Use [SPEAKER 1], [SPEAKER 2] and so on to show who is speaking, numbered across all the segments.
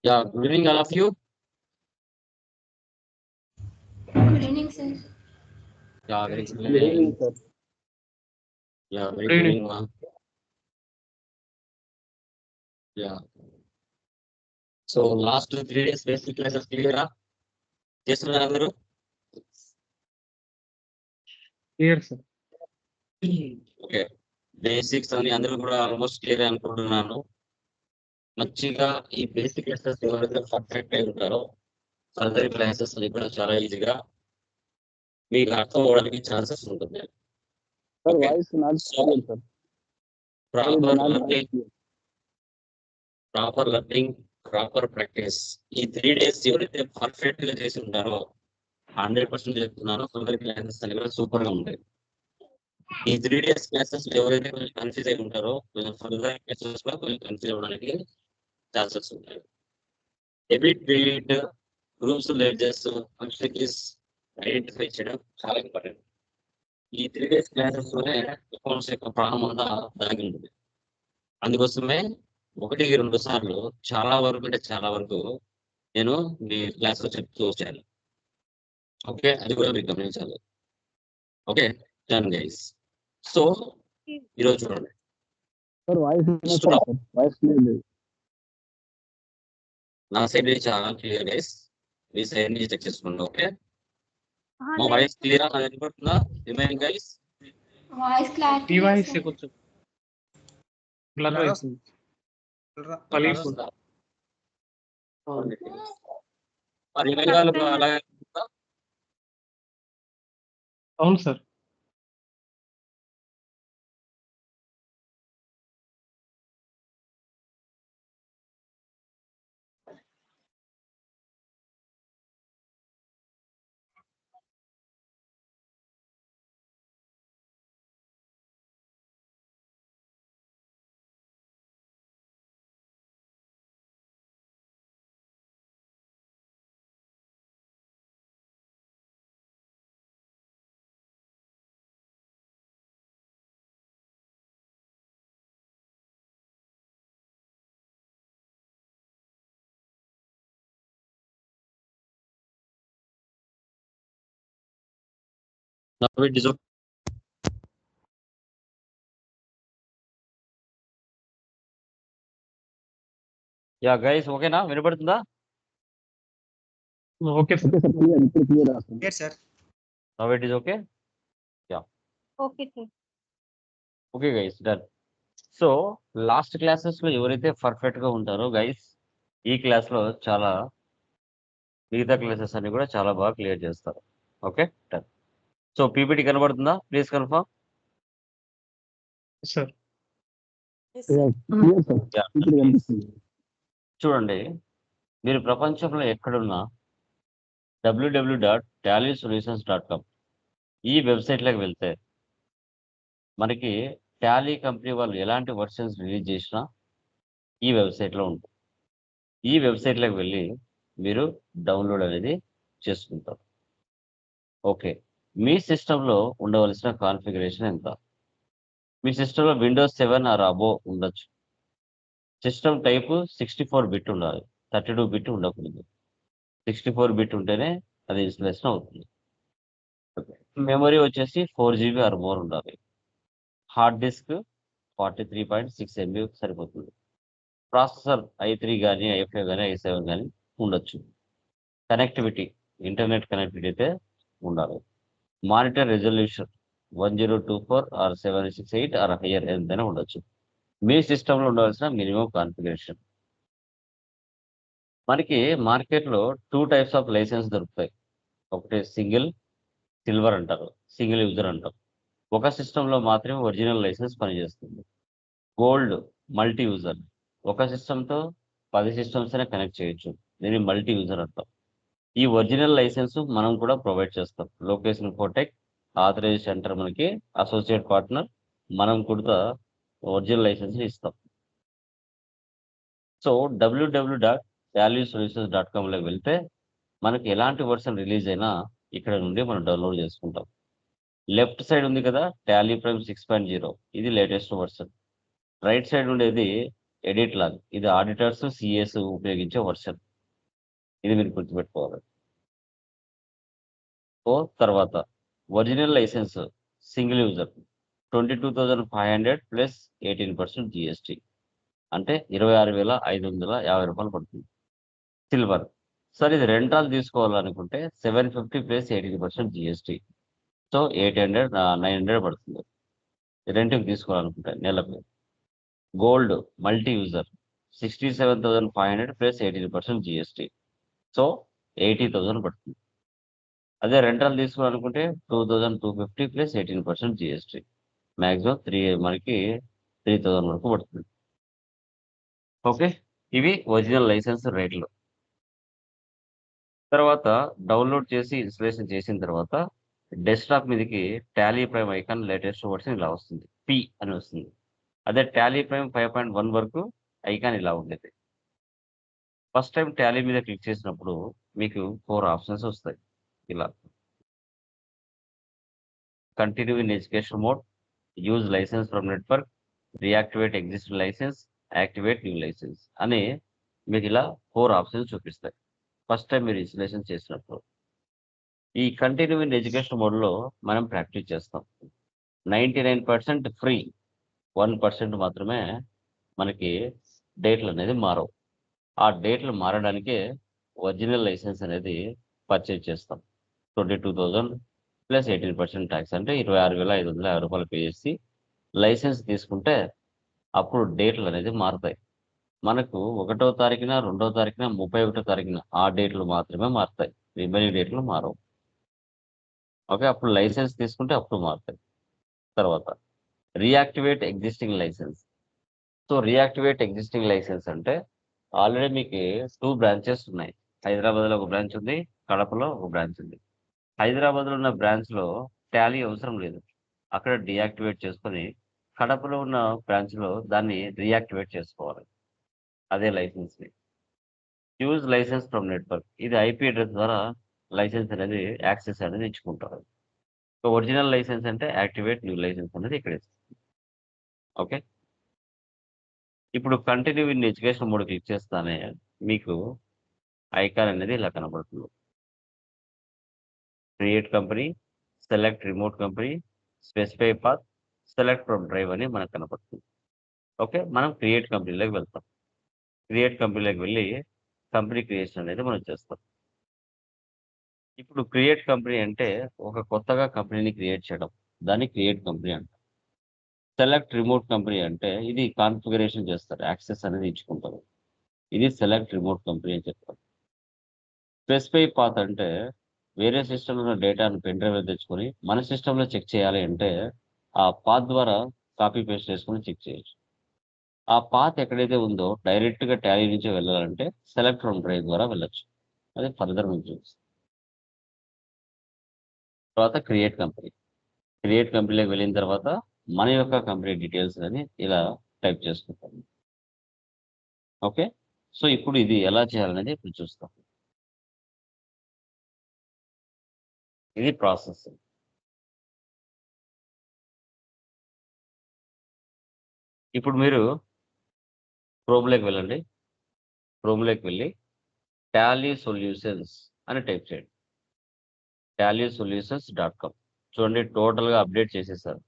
[SPEAKER 1] Yeah, good evening, all of you.
[SPEAKER 2] Good evening, sir.
[SPEAKER 1] Yeah, very good
[SPEAKER 3] Good evening,
[SPEAKER 1] evening.
[SPEAKER 3] sir.
[SPEAKER 1] Yeah, very
[SPEAKER 4] Good
[SPEAKER 1] good
[SPEAKER 4] evening.
[SPEAKER 1] evening, ma'am. Yeah. So last 2 3 days basic classes clear up. చేస్తున్నారు అందరూ?
[SPEAKER 4] Clear, sir.
[SPEAKER 1] Okay. Basics అని అందరూ కూడా almost clear అనుకుంటున్నాను. మంచిగా ఈ basic classes ఎవరైతే perfect అయి ఉంటారో ఫర్దర్ క్లాసెస్ అని కూడా చాలా ఈజీగా మీకు అర్థం అవ్వడానికి ఛాన్సెస్ ఉంటుంది.
[SPEAKER 3] Sir,
[SPEAKER 1] Okay.
[SPEAKER 3] voice not
[SPEAKER 1] So,
[SPEAKER 3] clear, sir. Sir, it is
[SPEAKER 1] proper
[SPEAKER 3] not
[SPEAKER 1] learning,
[SPEAKER 3] voice clear.
[SPEAKER 1] Proper learning, proper practice ఈ 3 days ఎవరైతే పర్ఫెక్ట్ గా చేసి ఉంటారో 100% చెప్తున్నాను ఫర్దర్ క్లాసెస్ అని కూడా సూపర్ గా ఉంటాయి. ఈ 3 days క్లాసెస్ ఎవరైతే కొంచెం కన్ఫ్యూజ్ అయి ఉంటారో కొంచెం ఫర్దర్ క్లాసెస్ లో కొంచెం కన్ఫ్యూజ్ అవ్వడానికి ఛాన్సెస్ ఉంటాయి. Debit credit groups ledgers functions identify చేయడం చాలా ఇంపార్టెంట్. ఈ 3 days క్లాసెస్ లోనే అకౌంట్స్ యొక్క ప్రాణం అంతా దాగి ఉంటుంది. అందుకోసమే 1-2 సార్లు చాలా వరకు అంటే చాలా వరకు నేను మీ క్లాస్ లో చెప్తూ వచ్చాను. ఓకే, అది కూడా మీరు గమనించాలి. Okay, done guys. సో ఈరోజు చూడండి,
[SPEAKER 3] Sir, voice not
[SPEAKER 1] Mr.
[SPEAKER 3] clear, sir. Voice clear లేదు.
[SPEAKER 1] నా సైడ్ నుంచి చాలా క్లియర్ గైస్, మీ సైడ్ నుంచి చెక్ చేసుకోండి. ఓకే, మా వాయిస్ క్లియర్ గా వినపడుతుందా రిమైనింగ్ గైస్?
[SPEAKER 2] Voice clarity.
[SPEAKER 4] ఈ
[SPEAKER 2] లేదు,
[SPEAKER 4] వాయిస్
[SPEAKER 2] sir.
[SPEAKER 4] కొంచెం బ్లర్ అవుతుంది. పలిగిపోతుంది.
[SPEAKER 1] రిమైనింగ్ వాళ్ళు అలాగే ఉంటుందా?
[SPEAKER 4] అవును sir.
[SPEAKER 1] Now it is okay. Yeah guys, ఓకేనా? వినపడుతుందా?
[SPEAKER 4] Okay sir.
[SPEAKER 3] Okay, sir, clear. ఇప్పుడు clear వస్తుంది.
[SPEAKER 5] Yes, sir.
[SPEAKER 1] Now it is okay.
[SPEAKER 6] Okay sir.
[SPEAKER 1] Okay guys, done. So last classes లో ఎవరైతే పర్ఫెక్ట్ గా ఉంటారో గైస్ ఈ క్లాస్ లో చాలా మిగతా క్లాసెస్ అన్ని కూడా చాలా బాగా క్లియర్ చేస్తారు. Okay, done. సో పీపీటీ కనబడుతుందా? Please confirm.
[SPEAKER 4] Sir
[SPEAKER 3] Yeah, clear, sir.
[SPEAKER 1] Yeah.
[SPEAKER 3] ఇప్పుడు కనిపిస్తుంది.
[SPEAKER 1] చూడండి, మీరు ప్రపంచంలో ఎక్కడున్నా www.talysolutions.com ఈ వెబ్సైట్లోకి వెళ్తే మనకి టాలీ కంపెనీ వాళ్ళు ఎలాంటి వర్షన్స్ రిలీజ్ చేసినా ఈ వెబ్సైట్లో ఉంటుంది. ఈ వెబ్సైట్లోకి వెళ్ళి మీరు డౌన్లోడ్ అనేది చేసుకుంటారు. ఓకే, మీ సిస్టంలో ఉండవలసిన కాన్ఫిగరేషన్ ఎంత? మీ సిస్టంలో విండోస్ 7 ఆర్ అబో ఉండొచ్చు. సిస్టమ్ టైప్ 64 బిట్ ఉండాలి, 32 బిట్ ఉండకూడదు. 64 బిట్ ఉంటేనే అది ఇన్స్టలేషన్ అవుతుంది. మెమరీ వచ్చేసి 4 GB ఆర్ మోర్ ఉండాలి. హార్డ్ డిస్క్ 43.6 MB సరిపోతుంది. ప్రాసెసర్ i3 కానీ i5 కానీ i7 కానీ ఉండొచ్చు. కనెక్టివిటీ ఇంటర్నెట్ కనెక్టివిటీ అయితే ఉండాలి. Monitor resolution 1024 or 768 or higher ఎంతైనా ఉండొచ్చు. మీ సిస్టంలో ఉండవలసిన మినిమం కాన్ఫిగరేషన్. మనకి మార్కెట్లో 2 టైప్స్ ఆఫ్ లైసెన్స్ దొరుకుతాయి. ఒకటి సింగిల్, సిల్వర్ అంటారు, సింగిల్ యూజర్ అంటారు. ఒక సిస్టంలో మాత్రమే ఒరిజినల్ లైసెన్స్ పనిచేస్తుంది. గోల్డ్ మల్టీ యూజర్, ఒక సిస్టంతో 10 సిస్టమ్స్ అయినా కనెక్ట్ చేయొచ్చు, దీన్ని మల్టీ యూజర్ అంటాం. ఈ ఒరిజినల్ లైసెన్స్ మనం కూడా ప్రొవైడ్ చేస్తాం. లొకేషన్ ఇన్ఫోటెక్ ఆథరైజ్ సెంటర్ మనకి అసోసియేట్ పార్ట్నర్, మనం కూడా ఒరిజినల్ లైసెన్స్ ఇస్తాం. సో www.talysolutions.comలోకి వెళ్తే మనకి ఎలాంటి వర్షన్ రిలీజ్ అయినా ఇక్కడ నుండి మనం డౌన్లోడ్ చేసుకుంటాం. లెఫ్ట్ సైడ్ ఉంది కదా టాలీ ప్రైమ్ 6.0, ఇది లేటెస్ట్ వర్షన్. రైట్ సైడ్ ఉండేది ఎడిట్ లాగ్ ఇది ఆడిటర్స్ సిఎస్ ఉపయోగించే వర్షన్. ఇది మీరు గుర్తుపెట్టుకోవాలి. తర్వాత original licence single user 22,500 plus 18% GST అంటే 26,550 పడుతుంది. సిల్వర్ సార్ ఇది రెంటాలు తీసుకోవాలనుకుంటే 750 ప్లస్ 18% జిఎస్టీ సో 900 పడుతుంది రెంట్కి తీసుకోవాలనుకుంటే నెలకు. Gold multi user 67,500 plus 18% GST so 80,000 పడుతుంది. అదే రెంటల్ తీసుకోవాలనుకుంటే 2,250 ప్లస్ 18% జిఎస్టీ మ్యాక్సిమం మనకి 3,000 వరకు పడుతుంది. ఓకే, ఇవి ఒరిజినల్ లైసెన్స్ రేట్లు. తర్వాత డౌన్లోడ్ చేసి ఇన్స్టలేషన్ చేసిన తర్వాత డెస్క్టాప్ మీదకి Tally prime icon latest version ఇలా వస్తుంది, పి అని వస్తుంది. అదే టాలీ ప్రైమ్ 5.1 వరకు ఐకాన్ ఇలా ఉండేది. ఫస్ట్ టైం టాలీ మీద క్లిక్ చేసినప్పుడు మీకు 4 ఆప్షన్స్ వస్తాయి ఇలా. Continue in education mode, use licence from network, reactivate existing licence, activate new licence అని మీకు ఇలా 4 ఆప్షన్స్ చూపిస్తాయి ఫస్ట్ టైం మీరు ఇన్స్టలేషన్ చేసినప్పుడు. ఈ కంటిన్యూ ఇన్ ఎడ్యుకేషన్ మోడ్లో మనం ప్రాక్టీస్ చేస్తాం. 99% ఫ్రీ, 1% మాత్రమే మనకి డేట్లు అనేది మారవు. ఆ డేట్లు మారడానికే ఒరిజినల్ లైసెన్స్ అనేది పర్చేజ్ చేస్తాం. 22,000 ప్లస్ 18% ట్యాక్స్ అంటే 26,550 రూపాయలు పే చేసి లైసెన్స్ తీసుకుంటే అప్పుడు డేట్లు అనేది మారుతాయి. మనకు 1వ తారీఖున 2వ తారీఖున 31వ తారీఖున ఆ డేట్లు మాత్రమే మారుతాయి, రిమైనింగ్ డేట్లు మారవు. ఓకే, అప్పుడు లైసెన్స్ తీసుకుంటే అప్పుడు మారుతాయి. తర్వాత reactivate existing licence. So reactivate existing licence అంటే ఆల్రెడీ మీకు 2 బ్రాంచెస్ ఉన్నాయి. హైదరాబాద్లో ఒక బ్రాంచ్ ఉంది, కడపలో ఒక బ్రాంచ్ ఉంది. హైదరాబాద్లో ఉన్న బ్రాంచ్లో టాలీ అవసరం లేదు, అక్కడ డీయాక్టివేట్ చేసుకొని కడపలో ఉన్న బ్రాంచ్లో దాన్ని రీయాక్టివేట్ చేసుకోవాలి అదే లైసెన్స్ని. యూజ్ లైసెన్స్ ఫ్రమ్ నెట్వర్క్, ఇది ఐపీ అడ్రస్ ద్వారా లైసెన్స్ అనేది యాక్సెస్ అనేది ఇచ్చుకుంటారు. సో ఒరిజినల్ లైసెన్స్ అంటే యాక్టివేట్ న్యూ లైసెన్స్ అనేది ఇక్కడ ఇస్తుంది. ఓకే, ఇప్పుడు continue in education mode click చేస్తానే మీకు ఐకాన్ అనేది ఇలా కనబడుతుంది. Create company, select remote company, specify path, select from drive అని మనకు కనబడుతుంది. ఓకే, మనం క్రియేట్ కంపెనీలోకి వెళ్తాం. క్రియేట్ కంపెనీలోకి వెళ్ళి కంపెనీ క్రియేషన్ అనేది మనం చేస్తాం. ఇప్పుడు క్రియేట్ కంపెనీ అంటే ఒక కొత్తగా కంపెనీని క్రియేట్ చేయడం, దాన్ని క్రియేట్ కంపెనీ అంటారు. సెలెక్ట్ రిమోట్ కంపెనీ అంటే ఇది కాన్ఫిగరేషన్ చేస్తారు, యాక్సెస్ అనేది ఇచ్చుకుంటారు, ఇది సెలెక్ట్ రిమోట్ కంపెనీ అని చెప్తారు. స్పెసిఫై పాత్ అంటే వేరే సిస్టంలో ఉన్న డేటాను పెన్ డ్రైవ్ తెచ్చుకొని మన సిస్టంలో చెక్ చేయాలి అంటే ఆ పాత్ ద్వారా కాపీ పేస్ట్ చేసుకొని చెక్ చేయొచ్చు. ఆ పాత్ ఎక్కడైతే ఉందో డైరెక్ట్గా టాలీ నుంచి వెళ్ళాలంటే సెలెక్ట్ ఫ్రమ్ డ్రైవ్ ద్వారా వెళ్ళొచ్చు, అది ఫర్దర్ మీకు చూపిస్తుంది. తర్వాత క్రియేట్ కంపెనీ. క్రియేట్ కంపెనీలోకి వెళ్ళిన తర్వాత మన యొక్క కంపెనీ డీటెయిల్స్ అని ఇలా టైప్ చేసుకుంటాం. ఓకే, సో ఇప్పుడు ఇది ఎలా చేయాలనేది ఇప్పుడు చూస్తాం. ఇది ప్రాసెస్. ఇప్పుడు మీరు క్రోమ్లోకి వెళ్ళండి. క్రోమ్లోకి వెళ్ళి టాలీ సొల్యూషన్స్ అని టైప్ చేయండి. tallysolutions.com. చూడండి టోటల్గా అప్డేట్ చేసేసారు.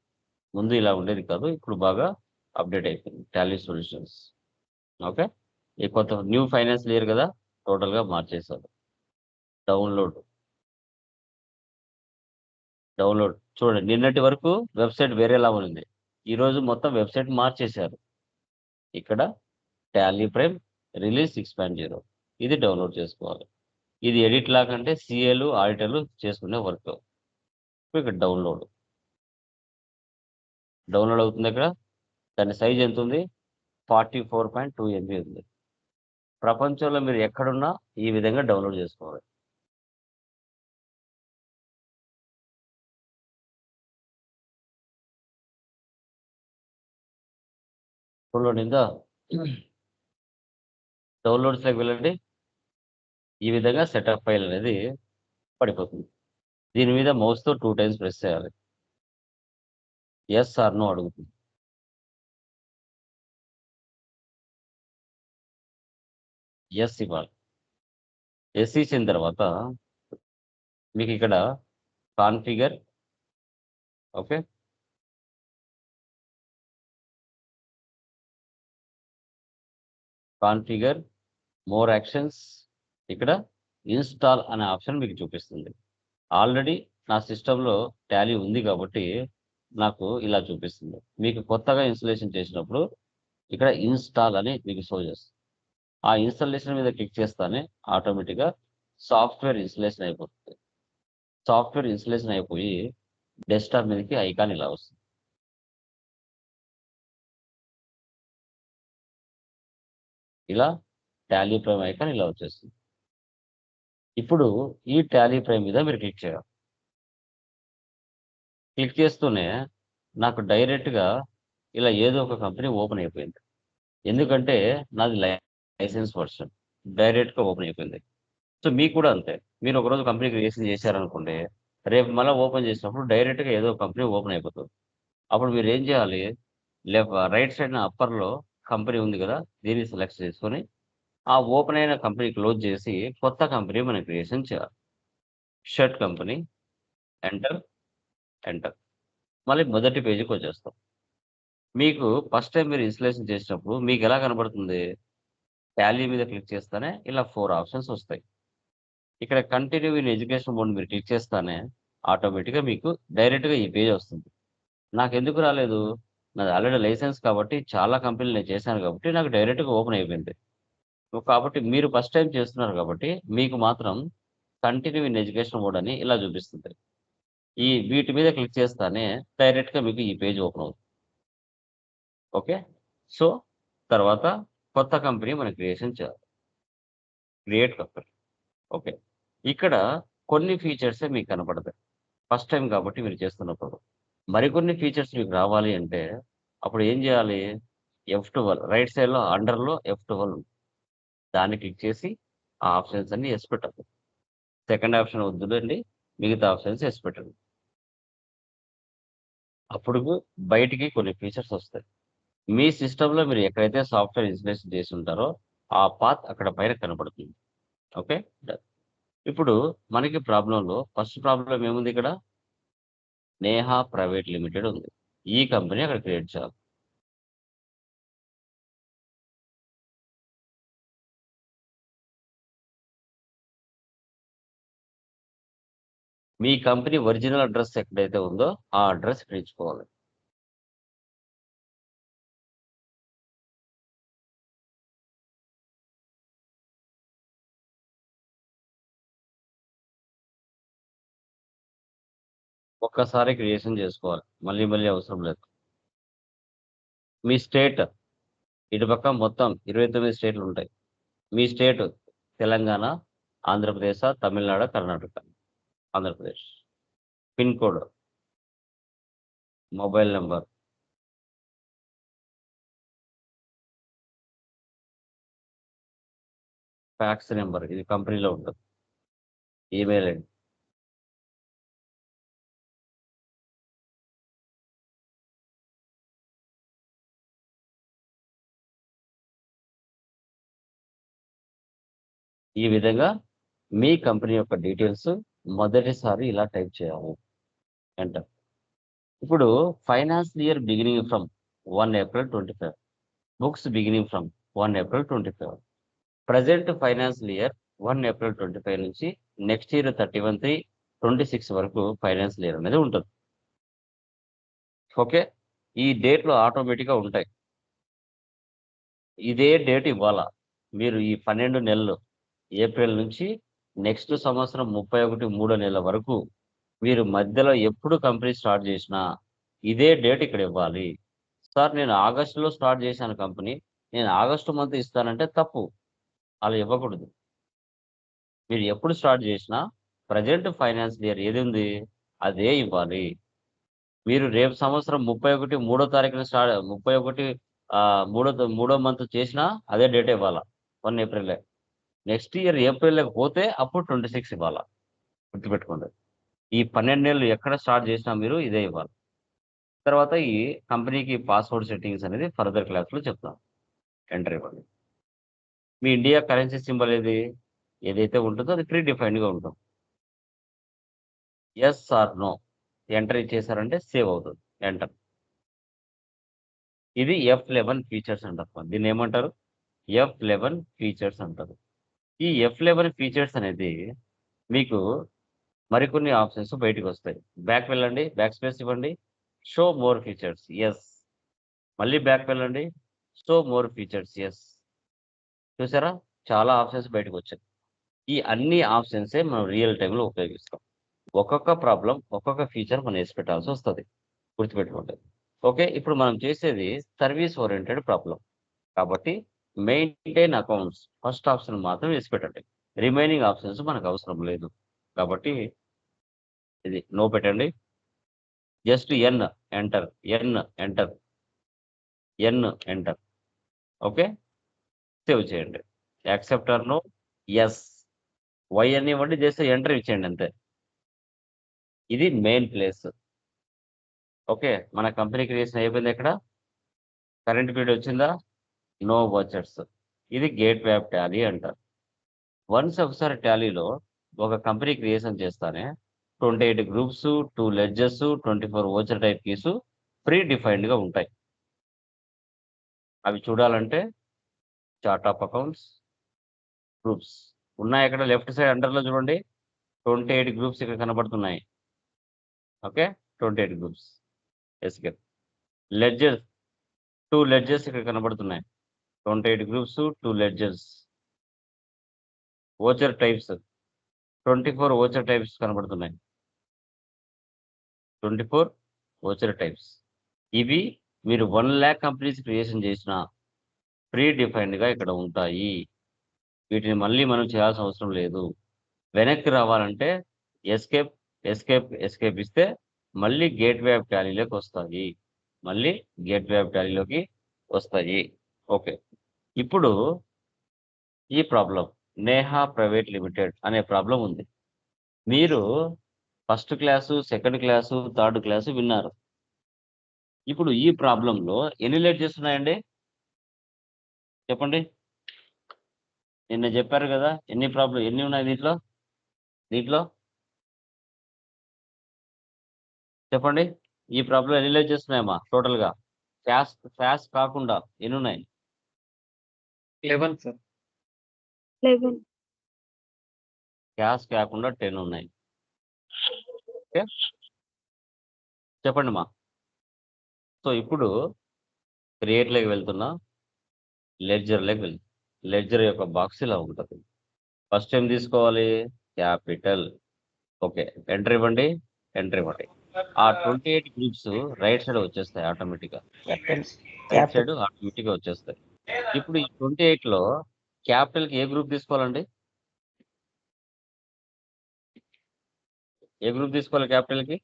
[SPEAKER 1] ముందు ఇలా ఉండేది కాదు, ఇప్పుడు బాగా అప్డేట్ అయిపోయింది టాలీ సొల్యూషన్స్. ఓకే, ఈ కొత్త న్యూ ఫైనాన్స్ ఇయర్ కదా, టోటల్గా మార్చేశారు. డౌన్లోడ్ చూడండి, నిన్నటి వరకు వెబ్సైట్ వేరేలా ఉంది, ఈరోజు మొత్తం వెబ్సైట్ మార్చేశారు. ఇక్కడ టాలీ ప్రైమ్ రిలీజ్ 6.0 ఇది డౌన్లోడ్ చేసుకోవాలి. ఇది ఎడిట్ లాగ్ అంటే సిఏలు ఆడిటర్లు చేసుకునే వర్క్. ఇక్కడ డౌన్లోడ్ అవుతుంది. ఇక్కడ దాని సైజ్ ఎంత ఉంది, 44.2 MB ఉంది. ప్రపంచంలో మీరు ఎక్కడున్నా ఈ విధంగా డౌన్లోడ్ చేసుకోవాలి. డౌన్లోడ్ అయిందా? డౌన్లోడ్స్లోకి వెళ్ళండి. ఈ విధంగా సెటప్ ఫైల్ అనేది పడిపోతుంది. దీని మీద మౌస్తో 2 టైమ్స్ ప్రెస్ చేయాలి. ఎస్ ఆర్ నో అడుగుతుంది. ఎస్ ఇవ్వాలి. ఎస్ ఇచ్చిన తర్వాత మీకు ఇక్కడ configure, okay, configure more actions, ఇక్కడ ఇన్స్టాల్ అనే ఆప్షన్ మీకు చూపిస్తుంది. ఆల్రెడీ నా సిస్టంలో టాలీ ఉంది కాబట్టి నాకు ఇలా చూపిస్తుంది. మీకు కొత్తగా ఇన్స్టలేషన్ చేసినప్పుడు ఇక్కడ ఇన్స్టాల్ అని మీకు షో చేస్తుంది. ఆ ఇన్స్టాలేషన్ మీద క్లిక్ చేస్తానే ఆటోమేటిక్గా సాఫ్ట్వేర్ ఇన్స్టలేషన్ అయిపోతుంది. సాఫ్ట్వేర్ ఇన్స్టలేషన్ అయిపోయి డెస్క్టాప్ మీదకి ఐకాన్ ఇలా వస్తుంది. ఇలా టాలీ ప్రైమ్ ఐకాన్ ఇలా వచ్చేస్తుంది. ఇప్పుడు ఈ టాలీ ప్రైమ్ మీద మీరు క్లిక్ చేయాలి. క్లిక్ చేస్తూనే నాకు డైరెక్ట్గా ఇలా ఏదో ఒక కంపెనీ ఓపెన్ అయిపోయింది. ఎందుకంటే నాది లైసెన్స్ వర్షన్ డైరెక్ట్గా ఓపెన్ అయిపోయింది. సో మీకు కూడా అంతే. మీరు ఒకరోజు కంపెనీ క్రియేషన్ చేశారనుకోండి, రేపు మళ్ళీ ఓపెన్ చేసినప్పుడు డైరెక్ట్గా ఏదో ఒక కంపెనీ ఓపెన్ అయిపోతుంది. అప్పుడు మీరు ఏం చేయాలి, రైట్ సైడ్ అప్పర్లో కంపెనీ ఉంది కదా, దీన్ని సెలెక్ట్ చేసుకొని ఆ ఓపెన్ అయిన కంపెనీ క్లోజ్ చేసి కొత్త కంపెనీ మనం క్రియేషన్ చేయాలి. Shirt company, enter, enter. మళ్ళీ మొదటి పేజీకి వచ్చేస్తాం. మీకు ఫస్ట్ టైం మీరు ఇన్స్టలేషన్ చేసినప్పుడు మీకు ఎలా కనబడుతుంది, టాలీ మీద క్లిక్ చేస్తానే ఇలా 4 ఆప్షన్స్ వస్తాయి. ఇక్కడ కంటిన్యూ ఇన్ ఎడ్యుకేషన్ మోడ్ మీరు క్లిక్ చేస్తానే ఆటోమేటిక్గా మీకు డైరెక్ట్గా ఈ పేజ్ వస్తుంది. నాకు ఎందుకు రాలేదు, నాది ఆల్రెడీ లైసెన్స్ కాబట్టి చాలా కంపెనీలు నేను చేశాను కాబట్టి నాకు డైరెక్ట్గా ఓపెన్ అయిపోయింది. కాబట్టి మీరు ఫస్ట్ టైం చేస్తున్నారు కాబట్టి మీకు మాత్రం కంటిన్యూ ఇన్ ఎడ్యుకేషన్ మోడ్ అని ఇలా చూపిస్తుంది. ఈ వీటి మీద క్లిక్ చేస్తానే డైరెక్ట్గా మీకు ఈ పేజ్ ఓపెన్ అవుతుంది. ఓకే, సో తర్వాత కొత్త కంపెనీ మనం క్రియేషన్ చేయాలి. Create company. ఓకే, ఇక్కడ కొన్ని ఫీచర్సే మీకు కనపడతాయి ఫస్ట్ టైం కాబట్టి మీరు చేస్తున్నప్పుడు. మరికొన్ని ఫీచర్స్ మీకు రావాలి అంటే అప్పుడు ఏం చేయాలి, F12 రైట్ సైడ్లో అండర్లో F12 ఉంది. దాన్ని క్లిక్ చేసి ఆ ఆప్షన్స్ అన్ని ఎస్ పెట్టండి. సెకండ్ ఆప్షన్ వద్దులండి, మిగతా ఆప్షన్స్ ఎస్ పెట్టండి. అప్పుడు బయటికి కొన్ని ఫీచర్స్ వస్తాయి. మీ సిస్టంలో మీరు ఎక్కడైతే సాఫ్ట్వేర్ ఇన్స్టలేషన్ చేసి ఉంటారో ఆ పాత్ అక్కడ పైన కనపడుతుంది. Okay, done. ఇప్పుడు మనకి ప్రాబ్లంలో ఫస్ట్ ప్రాబ్లం ఏముంది, ఇక్కడ నేహా ప్రైవేట్ లిమిటెడ్ ఉంది. ఈ కంపెనీ అక్కడ క్రియేట్ చేయాలి. మీ కంపెనీ ఒరిజినల్ అడ్రస్ ఎక్కడైతే ఉందో ఆ అడ్రస్ ఇక్కడ ఇచ్చుకోవాలి. ఒక్కసారి క్రియేషన్ చేసుకోవాలి, మళ్ళీ మళ్ళీ అవసరం లేదు. మీ స్టేట్ ఇటుపక్క మొత్తం 29 స్టేట్లు ఉంటాయి. మీ state Telangana, Andhra Pradesh, Tamil Nadu, Karnataka. Andhra Pradesh. Pin code, mobile number, fax number, ఇది కంపెనీలో ఉంటుంది. Email ID. ఈ విధంగా మీ కంపెనీ యొక్క డీటెయిల్స్ మొదటిసారి ఇలా టైప్ చేయాలి. ఎంటర్. ఇప్పుడు financial year beginning from 1 April 25, books beginning from 1 April 25. Present financial year 1 April 25 నుంచి నెక్స్ట్ ఇయర్ 31/3/26 వరకు ఫైనాన్షియల్ ఇయర్ అనేది ఉంటుంది. ఓకే, ఈ డేట్లు ఆటోమేటిక్గా ఉంటాయి. ఇదే డేట్ ఇవ్వాలా. మీరు ఈ 12 నెలలు ఏప్రిల్ నుంచి నెక్స్ట్ సంవత్సరం 31 నెల వరకు మీరు మధ్యలో ఎప్పుడు కంపెనీ స్టార్ట్ చేసినా ఇదే డేట్ ఇక్కడ ఇవ్వాలి. సార్ నేను ఆగస్టులో స్టార్ట్ చేశాను కంపెనీ, నేను ఆగస్టు మంత్ ఇస్తానంటే తప్పు, అలా ఇవ్వకూడదు. మీరు ఎప్పుడు స్టార్ట్ చేసినా ప్రజెంట్ ఫైనాన్షియల్ ఇయర్ ఏది ఉంది అదే ఇవ్వాలి. మీరు రేపు సంవత్సరం 31/3 స్టార్ట్ 31 మంత్ చేసినా అదే డేట్ ఇవ్వాలా, 1 April. నెక్స్ట్ ఇయర్ ఏప్రిల్లోకి పోతే అప్పుడు 26 ఇవ్వాలా. గుర్తుపెట్టుకోండి, ఈ 12 నెలలు ఎక్కడ స్టార్ట్ చేసినా మీరు ఇదే ఇవ్వాలి. తర్వాత ఈ కంపెనీకి పాస్వర్డ్ సెట్టింగ్స్ అనేది ఫర్దర్ క్లాస్లో చెప్తాం. ఎంటర్ ఇవ్వండి. మీ ఇండియా కరెన్సీ సింబల్ ఏదైతే ఉంటుందో అది ప్రీ డిఫైన్డ్గా ఉంటుంది. ఎస్ ఆర్ నో ఎంటర్ ఇచ్చేసారంటే సేవ్ అవుతుంది. ఎంటర్. ఇది F11 ఫీచర్స్ అంటారు. దీన్ని ఏమంటారు? F11 ఫీచర్స్ అంటారు. ఈ F11 ఫీచర్స్ అనేది మీకు మరికొన్ని ఆప్షన్స్ బయటకు వస్తాయి. బ్యాక్ వెళ్ళండి, బ్యాక్ స్పేస్ ఇవ్వండి, షో మోర్ ఫీచర్స్, ఎస్. మళ్ళీ బ్యాక్ వెళ్ళండి, షో మోర్ ఫీచర్స్, ఎస్. చూసారా, చాలా ఆప్షన్స్ బయటకు వచ్చాయి. ఈ అన్ని ఆప్షన్సే మనం రియల్ టైంలో ఉపయోగిస్తాం. ఒక్కొక్క ప్రాబ్లం, ఒక్కొక్క ఫీచర్ మనం వేసి పెట్టాల్సి వస్తుంది. గుర్తుపెట్టుకోండి. ఓకే, ఇప్పుడు మనం చేసేది సర్వీస్ ఓరియంటెడ్ ప్రాబ్లం కాబట్టి మెయింటైన్ అకౌంట్స్ ఫస్ట్ ఆప్షన్ మాత్రం వేసి పెట్టండి. రిమైనింగ్ ఆప్షన్స్ మనకు అవసరం లేదు కాబట్టి ఇది నో పెట్టండి. Just N enter, N enter, N enter. Okay, save చేయండి. Accept or no, yes. వై అని ఇవ్వండి, చేస్తే ఎంటర్ ఇచ్చేయండి అంతే. ఇది మెయిన్ ప్లేస్. ఓకే, మన కంపెనీ క్రియేషన్ అయిపోయింది. ఎక్కడ కరెంట్ పీరియడ్ వచ్చిందా? No budgets. ఇది గేట్ వే ఆఫ్ టాలీ అంటారు. వన్స్ ఒకసారి టాలీలో ఒక కంపెనీ క్రియేషన్ చేస్తానే 28 groups, 2 ledgers, 24 voucher type keys pre డిఫైన్డ్గా ఉంటాయి. అవి చూడాలంటే చార్ట్ ఆఫ్ అకౌంట్స్, గ్రూప్స్ ఉన్నాయి. అక్కడ లెఫ్ట్ సైడ్ అండర్లో చూడండి, 28 గ్రూప్స్ ఇక్కడ కనబడుతున్నాయి. Okay, 28 groups. Escape. Ledges, 2 ledges ఇక్కడ కనబడుతున్నాయి. 28 groups, 2 ledges. Voucher types, 24 voucher types కనబడుతున్నాయి. 24 ఓచర్ టైప్స్. ఇవి మీరు 1 lakh కంపెనీస్ క్రియేషన్ చేసిన ప్రీ డిఫైన్డ్గా ఇక్కడ ఉంటాయి. వీటిని మళ్ళీ మనం చేయాల్సిన అవసరం లేదు. వెనక్కి రావాలంటే ఎస్కేప్, ఎస్కేప్, ఎస్కేప్ ఇస్తే మళ్ళీ గేట్ వే ఆఫ్ టాలీలోకి వస్తాయి. మళ్ళీ గేట్ వే ఆఫ్ టాలీలోకి వస్తాయి. ఓకే, ఇప్పుడు ఈ ప్రాబ్లం నేహా ప్రైవేట్ లిమిటెడ్ అనే ప్రాబ్లం ఉంది. మీరు first class, second class, third class విన్నారు. ఇప్పుడు ఈ ప్రాబ్లంలో ఎన్ని లెడ్జెస్ ఉన్నాయండి చెప్పండి. నిన్న చెప్పారు కదా ఎన్ని ఉన్నాయి దీంట్లో చెప్పండి. ఈ ప్రాబ్లం ఎన్ని లెడ్జెస్ ఉన్నాయమ్మా టోటల్గా? ఫ్యాస్ కాకుండా ఎన్ని ఉన్నాయి?
[SPEAKER 4] 11 సార్.
[SPEAKER 6] 11.
[SPEAKER 1] క్యాష్ కాకుండా 10 ఉన్నాయి. ఓకే, చెప్పండి మా. సో ఇప్పుడు క్రియేట్లోకి వెళ్తున్నా, లెడ్జర్లోకి వెళ్తున్నా. లెడ్జర్ యొక్క బాక్స్ ఇలా ఉంటుంది. ఫస్ట్ ఏం తీసుకోవాలి? క్యాపిటల్. ఓకే, ఎంటర్ ఇవ్వండి, ఎంటర్ ఇవ్వండి. ఆ 28 గ్రూప్స్ రైట్ సైడ్ వచ్చేస్తాయి ఆటోమేటిక్గా. రైట్ సైడ్ ఆటోమేటిక్గా వచ్చేస్తాయి. ఇప్పుడు ఈ 28లో క్యాపిటల్కి ఏ గ్రూప్ తీసుకోవాలండి? ఏ గ్రూప్ తీసుకోవాలి క్యాపిటల్కి?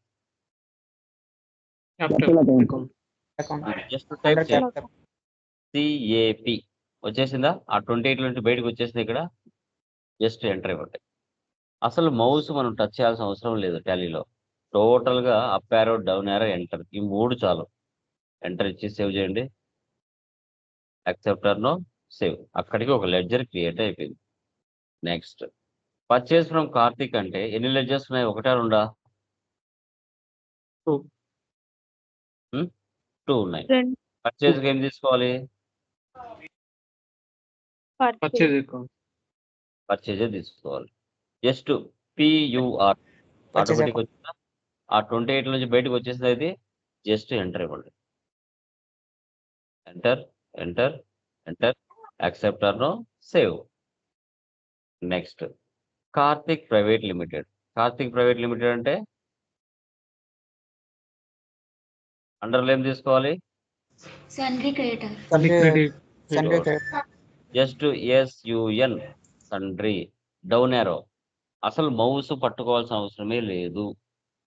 [SPEAKER 4] Capital
[SPEAKER 3] Capital
[SPEAKER 4] account.
[SPEAKER 1] Just type చేయండి, CAP. వచ్చేసిందా? ఆ 28 నుంచి బయటకు వచ్చేసింది. ఇక్కడ జస్ట్ ఎంటర్ ఇవ్వండి. అసలు మౌస్ మనం టచ్ చేయాల్సిన అవసరం లేదు టాలీలో. టోటల్గా up arrow, down arrow, enter, ఈ 3 చాలు. ఎంటర్ ఇచ్చి సేవ్ చేయండి. Accept or no, save. అక్కడికి ఒక లెడ్జర్ క్రియేట్ అయిపోయింది. నెక్స్ట్ పర్చేస్ ఫ్రమ్ కార్తిక్ అంటే ఎన్ని లెడ్జర్స్ ఉన్నాయి? 1 2? 2 ఉన్నాయి.
[SPEAKER 6] Friend.
[SPEAKER 1] పర్చేస్కి ఏం తీసుకోవాలి?
[SPEAKER 6] Purchase.
[SPEAKER 4] Purchase account.
[SPEAKER 1] పర్చేజే తీసుకోవాలి. జస్ట్ PUR ఆటోమేటిక్ వచ్చిందా? ఆ 28 నుంచి బయటకు వచ్చేసింది. అయితే జస్ట్ ఎంటర్ ఇవ్వండి. Enter, enter, enter. Accept or no, save. Next Karthik private limited. Karthik private limited అంటే అండర్లో ఏం తీసుకోవాలి?
[SPEAKER 2] Sundry creator.
[SPEAKER 1] Just SUN, sundry. Down arrow. అసలు మౌస్ పట్టుకోవాల్సిన అవసరమే లేదు.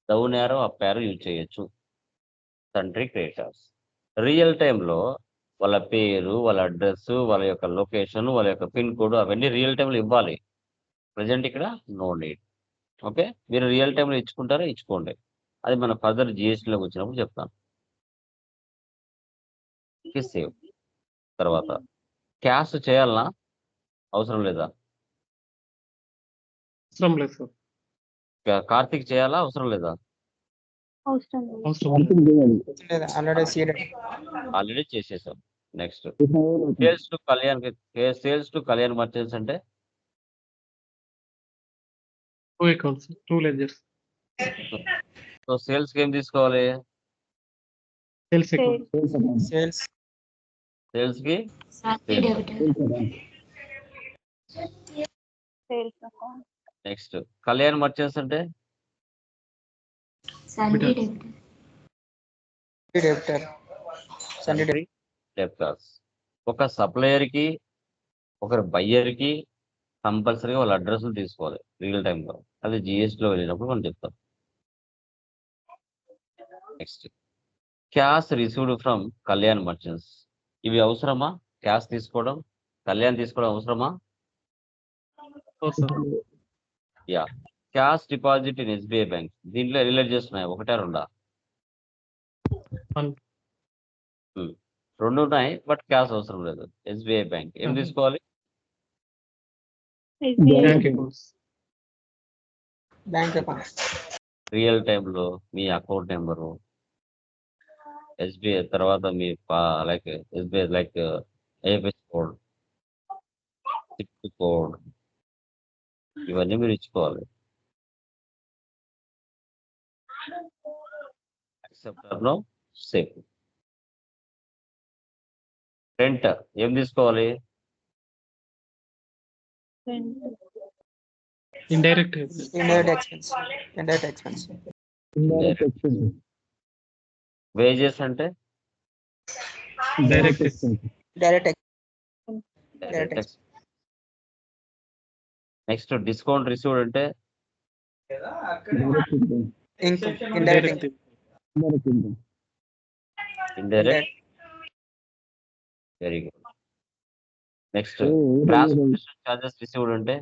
[SPEAKER 1] Down arrow, up arrow use చేయొచ్చు. సండ్రీ క్రియేటర్స్ రియల్ టైంలో వాళ్ళ పేరు, వాళ్ళ అడ్రస్, వాళ్ళ యొక్క లొకేషన్, వాళ్ళ యొక్క పిన్ కోడ్ అవన్నీ రియల్ టైంలో ఇవ్వాలి. ప్రజెంట్ ఇక్కడ నో నీడ్. ఓకే, మీరు రియల్ టైంలో ఇచ్చుకుంటారా? ఇచ్చుకోండి. అది మన ఫర్దర్ జిఎస్టీలోకి వచ్చినప్పుడు చెప్తాను. సేవ్. తర్వాత క్యాష్ చేయాలనా? అవసరం లేదా?
[SPEAKER 4] అవసరం లేదు సార్.
[SPEAKER 1] కార్తీక్ చేయాలా అవసరం లేదా?
[SPEAKER 6] అవసరం లేదు.
[SPEAKER 4] అవసరం లేదు.
[SPEAKER 3] మార్కెట్ చేయాలి.
[SPEAKER 5] లేదా ఆల్రెడీ సీడెడ్.
[SPEAKER 1] ఆల్రెడీ చేసేసాం. నెక్స్ట్
[SPEAKER 3] చేసిన వాళ్ళు
[SPEAKER 1] సేల్స్ టు కళ్యాణ్ మర్చెంట్స్ అంటే
[SPEAKER 4] 2 accounts, 2 ledgers.
[SPEAKER 1] సో సేల్స్ కి ఏం తీసుకోవాలి?
[SPEAKER 4] Sales account.
[SPEAKER 6] Sales.
[SPEAKER 3] Sales account.
[SPEAKER 5] Sales
[SPEAKER 1] sales కి
[SPEAKER 2] Sundry debtor.
[SPEAKER 3] Sales account.
[SPEAKER 6] Sales account.
[SPEAKER 1] Next Kalyan merchants అంటే
[SPEAKER 2] Sundry
[SPEAKER 4] Debtor.
[SPEAKER 2] debtor.
[SPEAKER 5] Debtor. Sundry
[SPEAKER 1] debtors. ఒక సప్లయర్ కి ఒకరు బయ్యర్ కి కంపల్సరీగా వాళ్ళ అడ్రస్ తీసుకోవాలి రియల్ టైంలో. అది జిఎస్టీలో వెళ్ళినప్పుడు మనం చెప్తాం. Next cash received from Kalyan merchants. ఇవి అవసరమా? క్యాష్ తీసుకోవడం, కళ్యాణ్ తీసుకోవడం అవసరమా?
[SPEAKER 4] అవసరం.
[SPEAKER 1] Yeah. Cash deposit in SBI bank. దీంట్లో రిలేట్ చేస్తున్నాయి, ఒకటా రెండా?
[SPEAKER 4] One.
[SPEAKER 1] రెండు ఉన్నాయి, బట్ క్యాష్ అవసరం లేదు. ఎస్బీఐ బ్యాంక్ ఏం
[SPEAKER 4] Mhm.
[SPEAKER 1] తీసుకోవాలి?
[SPEAKER 6] SBI.
[SPEAKER 4] Bank accounts.
[SPEAKER 5] Bank account.
[SPEAKER 1] Real టైంలో మీ అకౌంట్ నెంబరు, ఎస్బీఐ తర్వాత మీ like SBI like IFSC code, swift code, ఇవన్నీ మీరు ఇచ్చుకోవాలి. Accept no safe. రెంట్ ఏం తీసుకోవాలి?
[SPEAKER 6] Rent.
[SPEAKER 4] Indirect.
[SPEAKER 5] Indirect expense. Indirect expense.
[SPEAKER 3] Indirect expense.
[SPEAKER 1] Wages అంటే
[SPEAKER 4] Direct
[SPEAKER 3] ఎక్స్పెన్స్.
[SPEAKER 5] డైరెక్ట్
[SPEAKER 1] డైరెక్ట్ ఎక్స్. నెక్స్ట్ డిస్కౌంట్ రిసీవ్డ్ అంటే
[SPEAKER 3] direct income.
[SPEAKER 5] Income. Indirect
[SPEAKER 4] Indirect.
[SPEAKER 3] Indirect income.
[SPEAKER 1] Indirect. Very good. Next
[SPEAKER 3] indirect
[SPEAKER 1] transportation charges received అంటే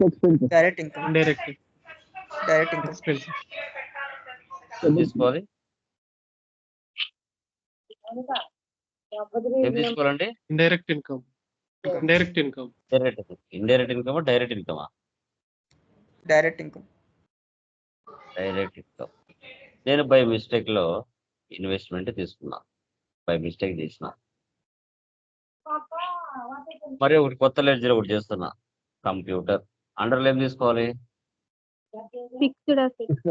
[SPEAKER 3] expense.
[SPEAKER 5] Direct income.
[SPEAKER 4] Indirect
[SPEAKER 5] direct income.
[SPEAKER 4] expense.
[SPEAKER 1] ఏం తీసుకోవాలి? ఏం తీసుకోవాలండి?
[SPEAKER 4] Indirect income. Indirect income.
[SPEAKER 1] Indirect income, direct ఇన్కమా?
[SPEAKER 5] Direct income.
[SPEAKER 1] Direct income. నేను by mistake లో investment తీసుకున్నా, by mistake చేసిన. మరి ఒకటి కొత్త లెడ్జర్ ఒకటి చేస్తున్నా, కంప్యూటర్. అండర్లో ఏం తీసుకోవాలి?
[SPEAKER 6] Fixed assets.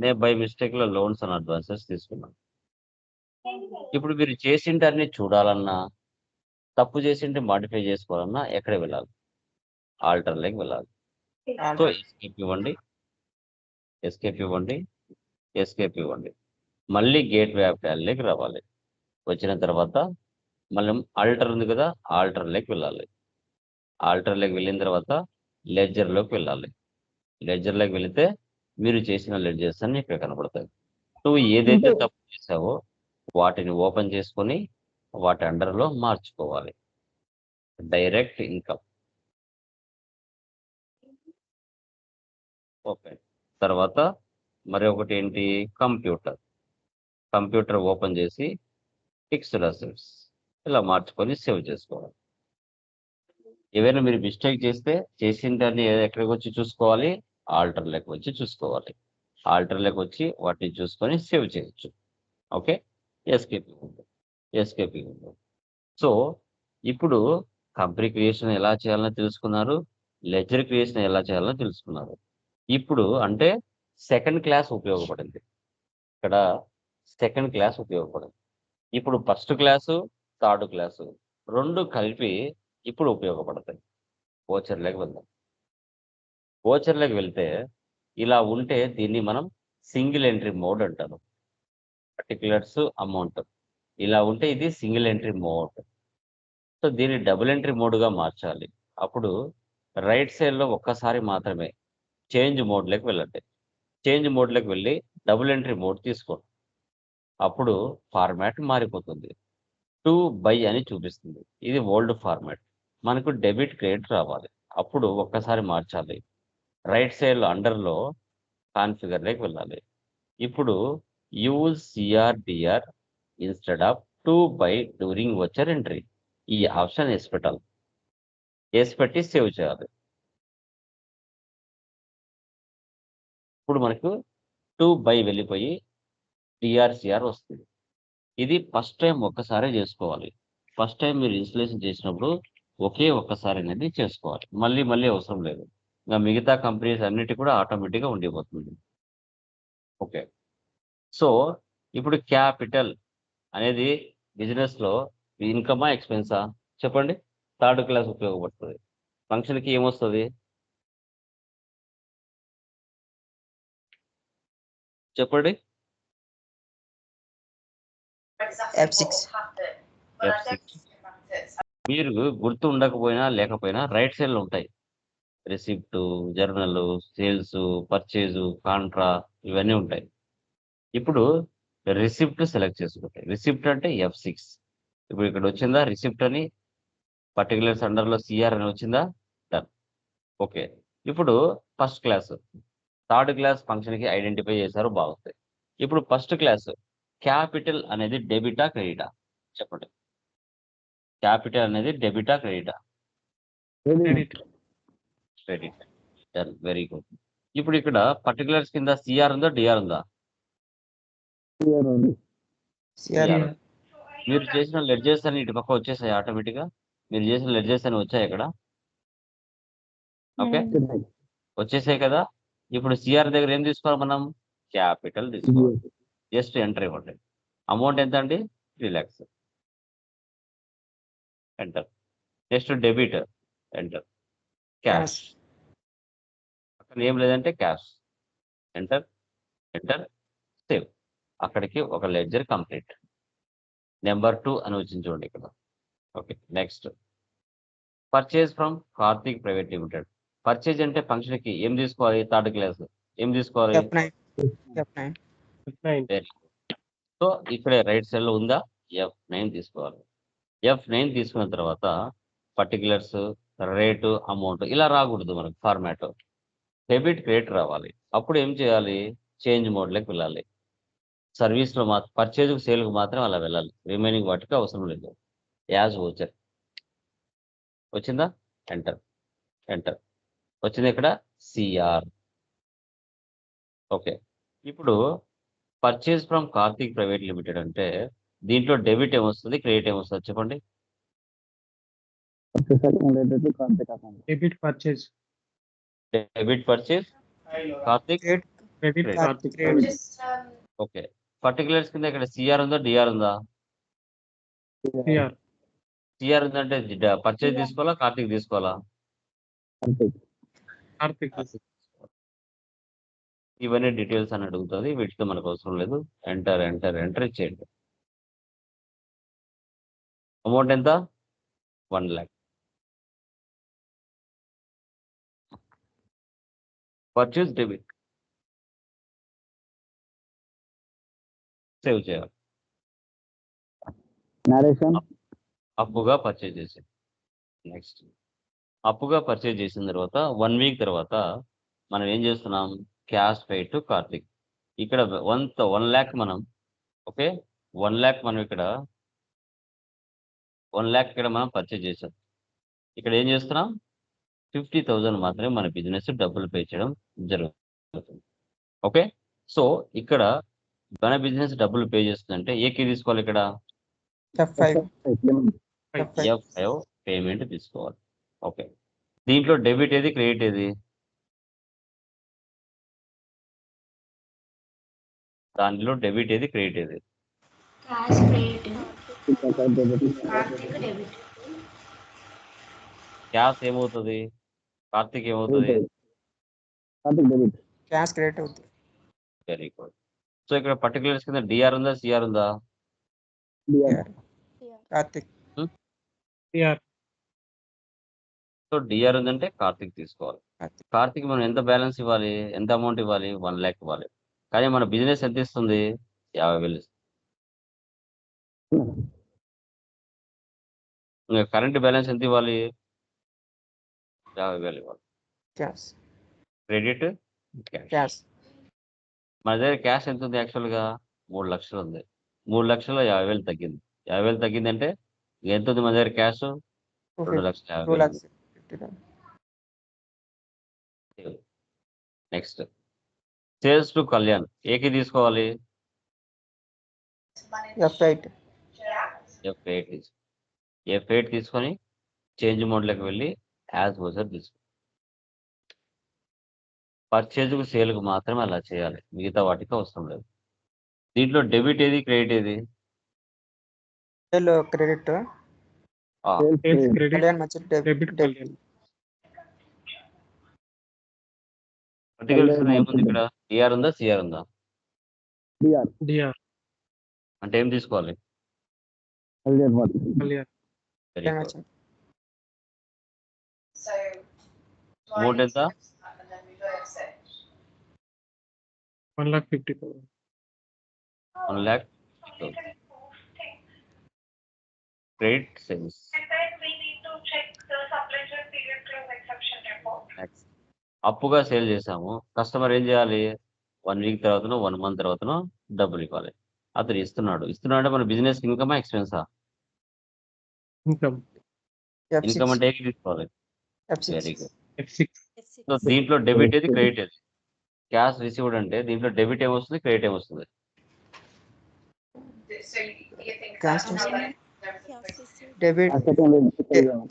[SPEAKER 1] నేను బై మిస్టేక్ లో లోన్స్ అండ్ అడ్వాన్సెస్ తీసుకున్నాను. ఇప్పుడు మీరు చేసింటే అన్ని చూడాలన్నా, తప్పు చేసింటే మాడిఫై చేసుకోవాలన్నా ఎక్కడ వెళ్ళాలి? ఆల్టర్లోకి వెళ్ళాలి. సో ఎస్కేప్ ఇవ్వండి, ఎస్కేప్ ఇవ్వండి, ఎస్కేప్ ఇవ్వండి. మళ్ళీ గేట్ వే ఆఫ్ టాలీలోకి రావాలి. వచ్చిన తర్వాత మళ్ళీ ఆల్టర్ ఉంది కదా, ఆల్టర్లోకి వెళ్ళాలి. ఆల్టర్లోకి వెళ్ళిన తర్వాత లెడ్జర్లోకి వెళ్ళాలి. లెడ్జర్లోకి వెళితే మీరు చేసిన లెడ్జర్స్ అన్ని ఇక్కడ కనబడతాయి. నువ్వు ఏదైతే తప్పు చేసావో వాటిని ఓపెన్ చేసుకొని వాటి అండర్లో మార్చుకోవాలి. Direct income. ఓకే. తర్వాత మరి ఒకటి ఏంటి? కంప్యూటర్. కంప్యూటర్ ఓపెన్ చేసి ఫిక్స్డ్ అసెట్స్ ఇలా మార్చుకొని సేవ్ చేసుకోవాలి. ఏవైనా మీరు మిస్టేక్ చేస్తే చేసిన దాన్ని ఎక్కడికి వచ్చి చూసుకోవాలి? ఆల్టర్లోకి వచ్చి చూసుకోవాలి. ఆల్టర్లోకి వచ్చి వాటిని చూసుకొని సేవ్ చేయొచ్చు. ఓకే. ఎస్కేపింగ్ ఉంది, ఎస్కేపింగ్ ఉంది. సో ఇప్పుడు కంపెనీ క్రియేషన్ ఎలా చేయాలో తెలుసుకున్నారు, లెడ్జర్ క్రియేషన్ ఎలా చేయాలో తెలుసుకున్నారు. ఇప్పుడు అంటే సెకండ్ క్లాస్ ఉపయోగపడింది. ఇక్కడ సెకండ్ క్లాస్ ఉపయోగపడింది. ఇప్పుడు ఫస్ట్ క్లాసు, థర్డ్ క్లాసు రెండు కలిపి ఇప్పుడు ఉపయోగపడతాయి. ఓచర్లోకి వెళ్దాం. ఓచర్లోకి వెళ్తే ఇలా ఉంటే దీన్ని మనం సింగిల్ ఎంట్రీ మోడ్ అంటారు. పర్టికులర్స్ అమౌంట్ ఇలా ఉంటే ఇది సింగిల్ ఎంట్రీ మోడ్. సో దీన్ని డబుల్ ఎంట్రీ మోడ్గా మార్చాలి. అప్పుడు రైట్ సైడ్లో ఒక్కసారి మాత్రమే చేంజ్ మోడ్లోకి వెళ్ళండి. చేంజ్ మోడ్లోకి వెళ్ళి డబుల్ ఎంట్రీ మోడ్ తీసుకోండి. అప్పుడు ఫార్మాట్ మారిపోతుంది. టు బై అని చూపిస్తుంది. ఇది ఓల్డ్ ఫార్మాట్. మనకు డెబిట్ క్రెడిట్ రావాలి. అప్పుడు ఒక్కసారి మార్చాలి. రైట్ సైడ్లో అండర్లో కాన్ఫిగర్లోకి వెళ్ళాలి. ఇప్పుడు use CRDR instead off to buy during voucher entry ఈ ఆప్షన్ వేసి పెట్టాలి. వేసి పెట్టి సేవ్ చేయాలి. ఇప్పుడు మనకు 2 వెళ్ళిపోయి TRCR వస్తుంది. ఇది ఫస్ట్ టైం ఒక్కసారే చేసుకోవాలి. ఫస్ట్ టైం మీరు ఇన్స్టలేషన్ చేసినప్పుడు ఒకే ఒక్కసారి అనేది చేసుకోవాలి. మళ్ళీ మళ్ళీ అవసరం లేదు. ఇంకా మిగతా కంపెనీస్ అన్నిటి కూడా ఆటోమేటిక్గా ఉండిపోతుంది. ఓకే. సో ఇప్పుడు క్యాపిటల్ అనేది బిజినెస్లో ఇన్కమా ఎక్స్పెన్సా చెప్పండి. థర్డ్ క్లాస్ ఉపయోగపడుతుంది. ఫంక్షన్కి ఏమొస్తుంది చెప్పండి.
[SPEAKER 5] F6.
[SPEAKER 1] F6. మీరు గుర్తు ఉండకపోయినా లేకపోయినా రైట్ సైడ్లో ఉంటాయి. Receipt, journal, sales, purchase, Contra ఇవన్నీ ఉంటాయి. ఇప్పుడు రిసిప్ట్ సెలెక్ట్ చేసుకుంటాయి. రిసిప్ట్ అంటే F6. ఇప్పుడు ఇక్కడ వచ్చిందా రిసిప్ట్ అని పర్టికులర్స్ అండర్లో CR అని వచ్చిందా? డన్. ఓకే. ఇప్పుడు ఫస్ట్ క్లాస్ థర్డ్ క్లాస్ ఫంక్షన్కి ఐడెంటిఫై చేశారు బాగుంది. ఇప్పుడు ఫస్ట్ క్లాస్ క్యాపిటల్ అనేది డెబిటా క్రెడిటా చెప్పండి. క్యాపిటల్ అనేది డెబిటా క్రెడిటా?
[SPEAKER 4] Credit.
[SPEAKER 1] Credit. Done. Very good. ఇప్పుడు ఇక్కడ పర్టికులర్స్ కింద CR ఉందా DR ఉందా?
[SPEAKER 5] CR.
[SPEAKER 1] CR. మీరు చేసిన లెడ్జెస్ అని ఇటు పక్క వచ్చేసాయి ఆటోమేటిక్గా. మీరు చేసిన లెడ్జెస్ అని వచ్చాయి ఇక్కడ. ఓకే వచ్చేసాయి కదా. ఇప్పుడు CR దగ్గర ఏం తీసుకోవాలి మనం? క్యాపిటల్ తీసుకోవాలి. జస్ట్ ఎంటర్ ఇవ్వండి. అమౌంట్ ఎంత అండి? 3 lakhs. Enter. Next debit enter. Cash అక్కడ ఏం లేదంటే క్యాష్ ఎంటర్. ఎంటర్. సేవ్. అక్కడికి ఒక లెడ్జర్ కంప్లీట్. నెంబర్ 2 అని వచ్చింది చూడండి ఇక్కడ. Okay. Next purchase from Karthik private limited. Purchase అంటే ఫంక్షన్కి ఏం తీసుకోవాలి? థర్డ్ క్లాస్ ఏం తీసుకోవాలి?
[SPEAKER 5] F9. F9.
[SPEAKER 1] Very good. So ఇక్కడ రైట్ సైడ్లో ఉందా? F9 తీసుకోవాలి. F9 తీసుకున్న తర్వాత పర్టికులర్స్, రేటు, అమౌంట్ ఇలా రాకూడదు మనకు ఫార్మాట్. డెబిట్ క్రెడిట్ రావాలి. అప్పుడు ఏం చేయాలి? చేంజ్ మోడ్లోకి వెళ్ళాలి. సర్వీస్లో మాత్రం పర్చేజ్కి సేల్కి మాత్రం అలా వెళ్ళాలి. రిమైనింగ్ వాటికి అవసరం లేదు. యాజ్ ఓచర్ వచ్చిందా? ఎంటర్. ఎంటర్. వచ్చింది ఇక్కడ CR. ఓకే. ఇప్పుడు purchase from Karthik private limited అంటే దీంట్లో డెబిట్ ఏమొస్తుంది? క్రెడిట్ ఏమొస్తుంది చెప్పండి.
[SPEAKER 4] Debit purchase.
[SPEAKER 1] Debit purchase Karthik
[SPEAKER 4] credit
[SPEAKER 1] Credit.
[SPEAKER 4] Karthik.
[SPEAKER 1] Okay. Particulars కింద ఇక్కడ CR ఉందా DR ఉందా?
[SPEAKER 4] CR.
[SPEAKER 1] CR ఉందంటే పర్చేజ్ తీసుకోవాలా కార్తిక్ తీసుకోవాలా?
[SPEAKER 4] కార్తిక్.
[SPEAKER 1] ఇవన్నీ డీటెయిల్స్ అని అడుగుతుంది. వీటితో మనకు అవసరం లేదు. ఎంటర్ ఎంటర్ ఎంటర్ ఇచ్చేయండి. అమౌంట్ ఎంత? 1 lakh. Purchase debit. సేవ్ చేయాలి. అప్పుగా పర్చేజ్ చేసి నెక్స్ట్ అప్పుగా పర్చేజ్ చేసిన తర్వాత 1 week తర్వాత మనం ఏం చేస్తున్నాం? Cash pay to Karthik. ఇక్కడ 1 lakh మనం ఓకే 1 lakh మనం ఇక్కడ 1 lakh ఇక్కడ మనం పర్చేజ్ చేసాం. ఇక్కడ ఏం చేస్తున్నాం? 50,000 మాత్రమే మన బిజినెస్ డబ్బులు పే చేయడం జరుగుతుంది. ఓకే. సో ఇక్కడ మన బిజినెస్ డబ్బులు పే చేస్తుందంటే ఏ కీ తీసుకోవాలి? ఇక్కడ
[SPEAKER 5] F5.
[SPEAKER 1] F5 పేమెంట్ తీసుకోవాలి. ఓకే. దీంట్లో డెబిట్ ఏది క్రెడిట్ ఏది? దానిలో డెబిట్ ఏది క్రెడిట్ ఏది?
[SPEAKER 2] Cash credit, Karthik debit.
[SPEAKER 1] Cash ఏమవుతుంది? కార్తిక్ ఏమవుతుంది?
[SPEAKER 5] Cash credit అవుతుంది.
[SPEAKER 1] Very good. సో ఇక్కడ పర్టికులర్స్ కింద DR ఉందా CR ఉందా?
[SPEAKER 5] కార్తిక్.
[SPEAKER 4] CR.
[SPEAKER 1] సో DR ఉందంటే కార్తిక్ తీసుకోవాలి.
[SPEAKER 5] కార్తిక్.
[SPEAKER 1] కార్తిక్ మనం ఎంత బ్యాలెన్స్ ఇవ్వాలి? ఎంత అమౌంట్ ఇవ్వాలి? 1 lakh ఇవ్వాలి. కానీ మన బిజినెస్ ఎంత ఇస్తుంది? 50,000 ఇస్తుంది. ఇంకా కరెంట్ బ్యాలెన్స్ ఎంత ఇవ్వాలి? 50,000 ఇవ్వాలి.
[SPEAKER 5] Cash.
[SPEAKER 1] Credit cash.
[SPEAKER 5] Cash.
[SPEAKER 1] మన దగ్గర క్యాష్ ఎంత ఉంది? యాక్చువల్గా 3 లక్షలు ఉంది. 3 లక్షల్లో 50,000 తగ్గింది. 50,000 తగ్గిందంటే ఎంత ఉంది మన దగ్గర cash?
[SPEAKER 5] 2
[SPEAKER 1] 2,50,000
[SPEAKER 5] lakhs.
[SPEAKER 1] Next sales to Kalyan ఏకి తీసుకోవాలి
[SPEAKER 5] F8.
[SPEAKER 1] F8 తీసుకొని చేంజ్ మోడ్లోకి వెళ్ళి యాజ్ యూజర్ తీసుకో పర్చేజ్కు సేల్కు మాత్రమే అలా చేయాలి మిగతా వాటికి అవసరం లేదు దీంట్లో డెబిట్ ఏది క్రెడిట్ ఏది
[SPEAKER 5] Sale credit.
[SPEAKER 4] Sales credit,
[SPEAKER 5] Kalyan Merchant
[SPEAKER 4] debit Kalyan.
[SPEAKER 1] Particulars ఏముంది ఇక్కడ డిఆర్ ఉందా సిఆర్ ఉందా
[SPEAKER 3] డిఆర్
[SPEAKER 4] DR
[SPEAKER 1] అంటే ఏం తీసుకోవాలి
[SPEAKER 3] Kalyan
[SPEAKER 4] Kalyan.
[SPEAKER 1] Very
[SPEAKER 5] Kalyan
[SPEAKER 1] good
[SPEAKER 5] Merchant.
[SPEAKER 1] Amount ఎంత
[SPEAKER 4] 1,50,000.
[SPEAKER 1] 1,50,000 క్రెడిట్ సేల్స్ అప్పుగా సేల్ చేసాము కస్టమర్ ఏం చేయాలి 1 వీక్ తర్వాతనో 1 మంత్ తర్వాతనో డబ్బులు ఇవ్వాలి అతను ఇస్తున్నాడు మన బిజినెస్ ఇన్కమా ఎక్స్పెన్సా
[SPEAKER 4] Income
[SPEAKER 1] ఇన్కమ్
[SPEAKER 5] F6.
[SPEAKER 1] అంటే ఏకి తీసుకోవాలి very
[SPEAKER 5] F6.
[SPEAKER 1] Good
[SPEAKER 4] F6.
[SPEAKER 1] So దీంట్లో డెబిట్ ఏది క్రెడిట్ ఏది క్యాష్ రిసీవ్డ్ అంటే దీంట్లో డెబిట్ ఏమొస్తుంది క్రెడిట్ ఏమొస్తుంది
[SPEAKER 5] Cash debit.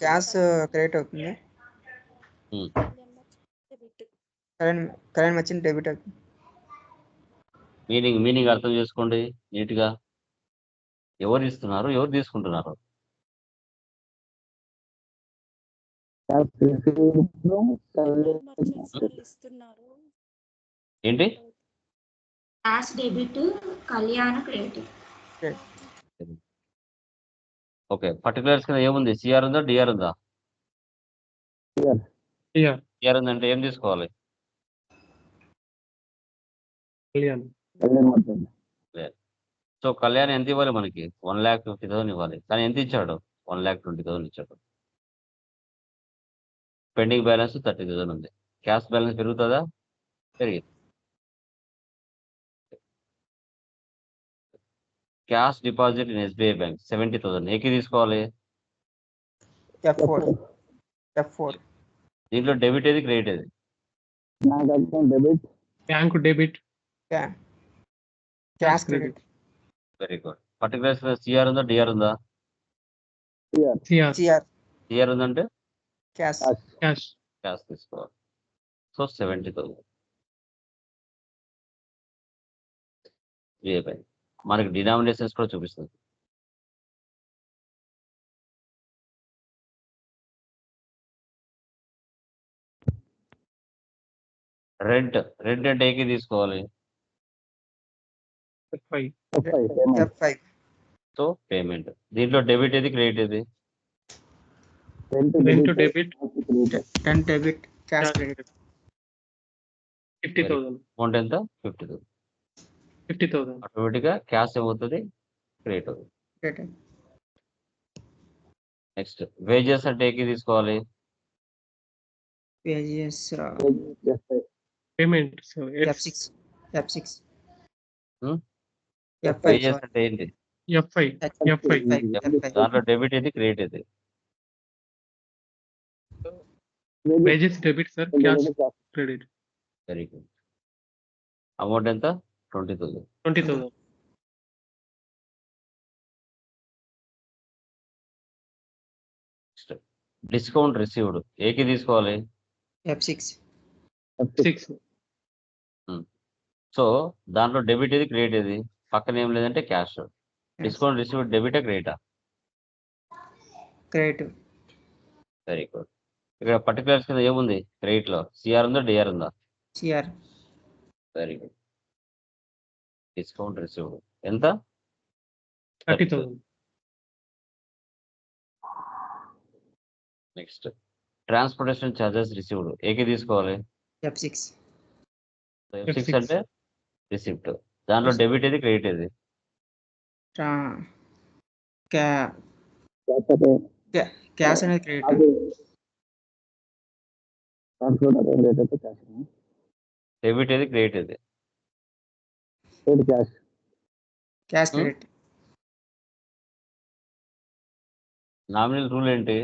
[SPEAKER 5] Cash credit అవుతుంది. Kalyan Merchant debit అవుతుంది.
[SPEAKER 1] మీనింగ్ అర్థం చేసుకోండి నీట్గా ఎవరు ఇస్తున్నారు ఎవరు తీసుకుంటున్నారు ఏంటి
[SPEAKER 2] cash debit Kalyan credit
[SPEAKER 1] okay particulars కింద ఏముంది సిఆర్ ఉందా డిఆర్ ఉందా
[SPEAKER 4] DR
[SPEAKER 1] సిఆర్ ఉందంటే ఏం తీసుకోవాలి
[SPEAKER 4] Kalyan.
[SPEAKER 1] సో కళ్యాణ్ ఎంత ఇవ్వాలి మనకి 1,50,000 ఇవ్వాలి కానీ ఎంత ఇచ్చాడు 1,20,000 ఇచ్చాడు పెండింగ్ బ్యాలెన్స్ 30,000 ఉంది క్యాష్ బ్యాలెన్స్ పెరుగుతుందా పెరిగింది cash deposit in SBI bank 70,000 ఏకి తీసుకోవాలి
[SPEAKER 5] F4. F4.
[SPEAKER 1] దీంట్లో డెబిట్ ఏది క్రెడిట్ ఏది
[SPEAKER 3] bank account debit
[SPEAKER 4] Bank debit.
[SPEAKER 5] Cash credit.
[SPEAKER 1] Very good particulars CR ఉందా డిఆర్ ఉందా
[SPEAKER 4] CR.
[SPEAKER 5] CR.
[SPEAKER 1] సిఆర్ ఉందంటే
[SPEAKER 5] Cash.
[SPEAKER 4] Cash.
[SPEAKER 1] క్యాష్ తీసుకోవాలి సో 70,000 బ్యాంక్ మనకి డినామినేషన్స్ కూడా చూపిస్తుంది రెంట్ అంటే ఏకి తీసుకోవాలి
[SPEAKER 4] F5.
[SPEAKER 5] F5.
[SPEAKER 1] సో పేమెంట్ దీంట్లో డెబిట్ ఏది క్రెడిట్ ఏది
[SPEAKER 4] Rent debit.
[SPEAKER 5] 10 debit. Cash
[SPEAKER 4] Cash
[SPEAKER 5] credit.
[SPEAKER 4] credit. 50,000.
[SPEAKER 1] Amount ఎంత 50,000
[SPEAKER 4] 50,000.
[SPEAKER 1] ఆటోమేటిక్గా క్యాష్ ఏమవుతుంది క్రెడిట్ అవుతుంది
[SPEAKER 5] Credit.
[SPEAKER 1] నెక్స్ట్ వేజెస్ అంటే ఏకి తీసుకోవాలి
[SPEAKER 5] Wages.
[SPEAKER 4] Payment. So
[SPEAKER 5] F6. F6.
[SPEAKER 1] Hmm?
[SPEAKER 5] F5.
[SPEAKER 1] Wages అంటే ఏంటి
[SPEAKER 4] F5. F5.
[SPEAKER 1] దాంట్లో డెబిట్ ఏది క్రెడిట్ ఏది
[SPEAKER 4] Wages debit sir. Cash credit.
[SPEAKER 1] Very good amount ఎంత 20,000
[SPEAKER 4] 20,000.
[SPEAKER 1] డిస్కౌంట్ రిసీవ్డ్ ఏకి తీసుకోవాలి
[SPEAKER 5] F6.
[SPEAKER 4] 6.
[SPEAKER 1] సో దాంట్లో డెబిట్ ఏది క్రెడిట్ ఏది పక్కన ఏం లేదంటే క్యాష్ డిస్కౌంట్ రిసీవ్డ్ డెబిటా క్రెడిటా
[SPEAKER 5] Credit.
[SPEAKER 1] వెరీ గుడ్ ఇక్కడ పర్టికులర్స్ కింద ఏముంది క్రెడిట్ లో సిఆర్ ఉందా డిఆర్ ఉందా
[SPEAKER 5] CR.
[SPEAKER 1] Very good discount received ఎంత
[SPEAKER 4] 30,000.
[SPEAKER 1] నెక్స్ట్ ట్రాన్స్పోర్టేషన్ ఛార్జెస్ రిసీవ్డ్ ఏకి తీసుకోవాలి
[SPEAKER 5] F6.
[SPEAKER 1] F6 అంటే రిసిప్ట్ దాంట్లో డెబిట్ ఏది క్రెడిట్ ఏది
[SPEAKER 5] Cash అనేది credit.
[SPEAKER 1] డెబిట్ ఏది క్రెడిట్ ఏది
[SPEAKER 5] Cash credit.
[SPEAKER 1] నామినల్ రూల్ ఏంటి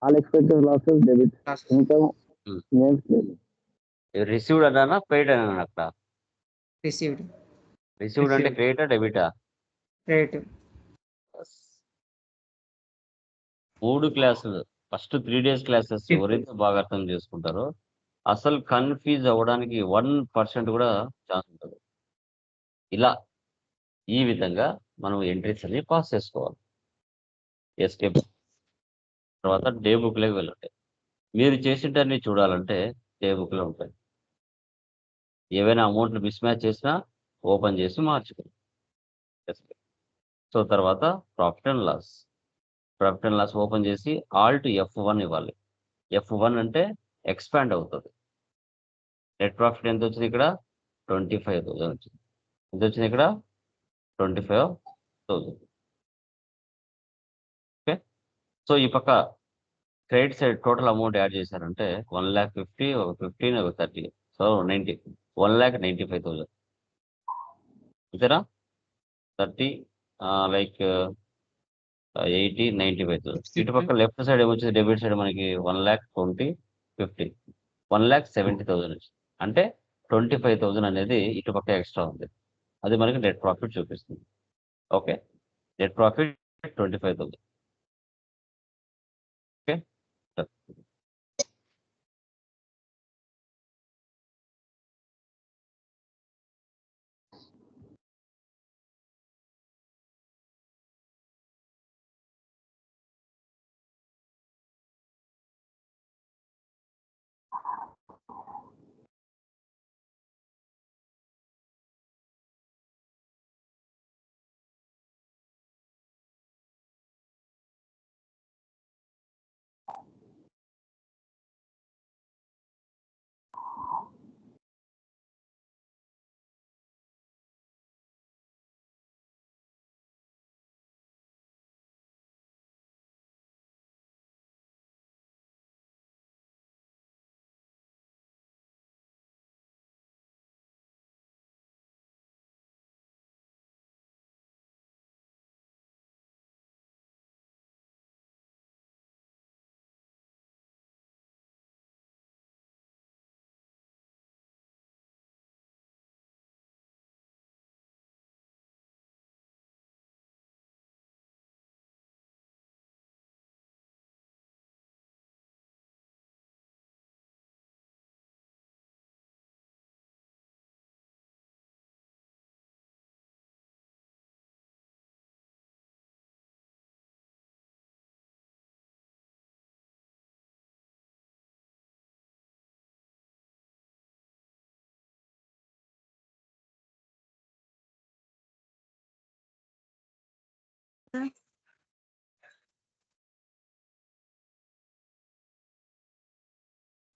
[SPEAKER 3] all expenses losses debit
[SPEAKER 5] Losses.
[SPEAKER 3] Income
[SPEAKER 1] Hmm.
[SPEAKER 3] Gains లేదు.
[SPEAKER 1] రిసీవ్డ్ అన్నానా పెయిడ్ అన్నాను అక్కడ?
[SPEAKER 5] Received.
[SPEAKER 1] రిసీవ్డ్ అంటే
[SPEAKER 4] Received.
[SPEAKER 1] క్రెడిటా డెబిటా?
[SPEAKER 5] Credit.
[SPEAKER 1] 3 క్లాసులు ఫస్ట్ 3 days క్లాసెస్ ఎవరైతే బాగా అర్థం చేసుకుంటారో అసలు కన్ఫ్యూజ్ అవ్వడానికి 1% కూడా ఛాన్స్ ఉంటుంది. ఇలా ఈ విధంగా మనం ఎంట్రీస్ అన్ని పాస్ చేసుకోవాలి. ఎస్కేప్ తర్వాత డే బుక్లోకి వెళ్ళండి. మీరు చేసేటన్ని చూడాలంటే డే బుక్లో ఉంటాయి. ఏవైనా అమౌంట్లు మిస్ మ్యాచ్ చేసినా ఓపెన్ చేసి మార్చుకోండి. ఎస్కేప్. సో తర్వాత profit and loss. Profit and loss open చేసి ఆల్ట్ F1 ఇవ్వాలి. F1 అంటే ఎక్స్పాండ్ అవుతుంది. నెట్ ప్రాఫిట్ ఎంత వచ్చింది ఇక్కడ? 25,000 వచ్చింది. ఎంత వచ్చింది ఇక్కడ? 25,000. ఓకే. సో ఈ పక్క credit side total amount add చేశారంటే 1,50,000, ఒక 15, ఒక 30, సో 90, 1,95,000. అంతేనా? 30 లైక్ 80, 95,000. ఇటు పక్క లెఫ్ట్ సైడ్ ఏమొచ్చింది? డెబిట్ సైడ్ మనకి 1,20,000, 50, 1,70,000 వచ్చింది. అంటే 25,000 అనేది ఇటు పక్క ఎక్స్ట్రా ఉంది. అది మనకి నెట్ ప్రాఫిట్ చూపిస్తుంది. Okay. Net profit 25,000. Okay.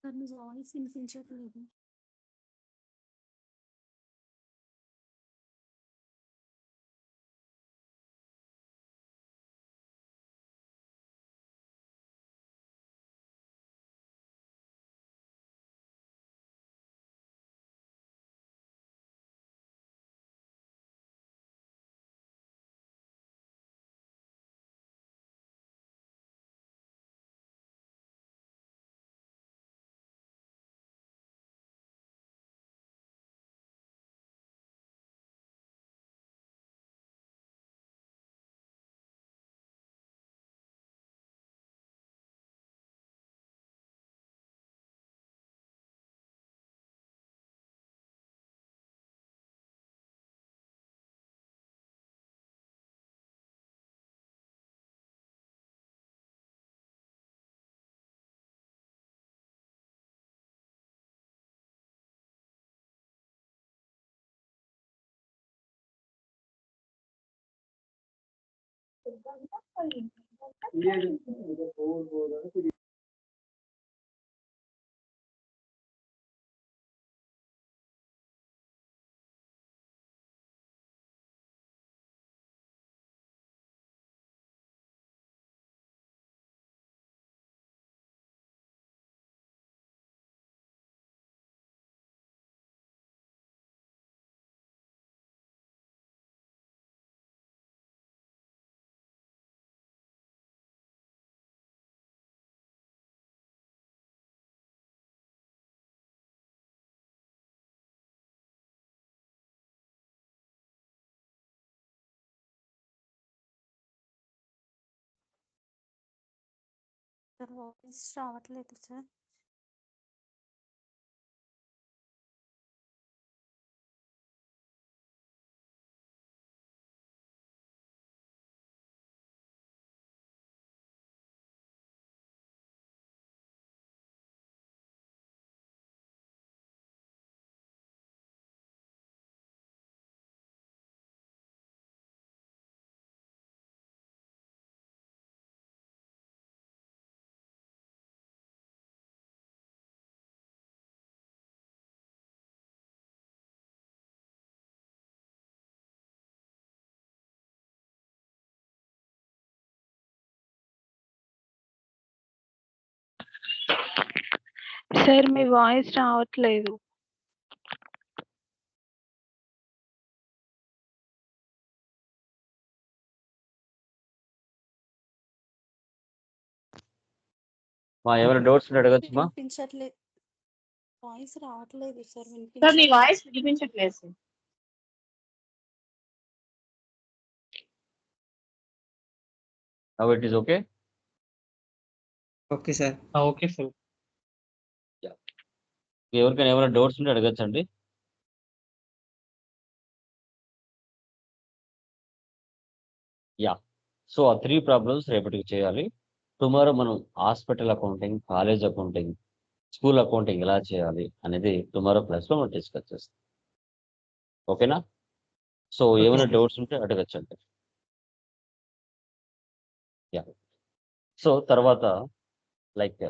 [SPEAKER 2] Sir మీ వాయిస్ వినిపించట్లేదు. సార్ వాయిస్ రావట్లేదు సార్.
[SPEAKER 6] సార్ మీ వాయిస్ రావట్లేదు.
[SPEAKER 1] ఏమైనా డౌట్స్ ఉంటే అడగచ్చుమా?
[SPEAKER 2] వినిపించట్లేదు. వాయిస్ రావట్లేదు సార్.
[SPEAKER 7] సార్ మీ వాయిస్ వినిపించట్లేదు sir.
[SPEAKER 1] Now it is okay.
[SPEAKER 5] Okay sir.
[SPEAKER 4] Okay sir.
[SPEAKER 1] ఎవరికైనా ఏమైనా డౌట్స్ ఉంటే అడగచ్చండి. యా, సో ఆ 3 ప్రాబ్లమ్స్ రేపటికి చేయాలి. టుమారో మనం hospital accounting, college accounting, school accounting ఎలా చేయాలి అనేది టుమారో క్లాస్లో మనం డిస్కస్ చేస్తాం. ఓకేనా? సో ఏమైనా
[SPEAKER 5] sir.
[SPEAKER 1] డౌట్స్ ఉంటే అడగచ్చండి. యా, సో తర్వాత లైక్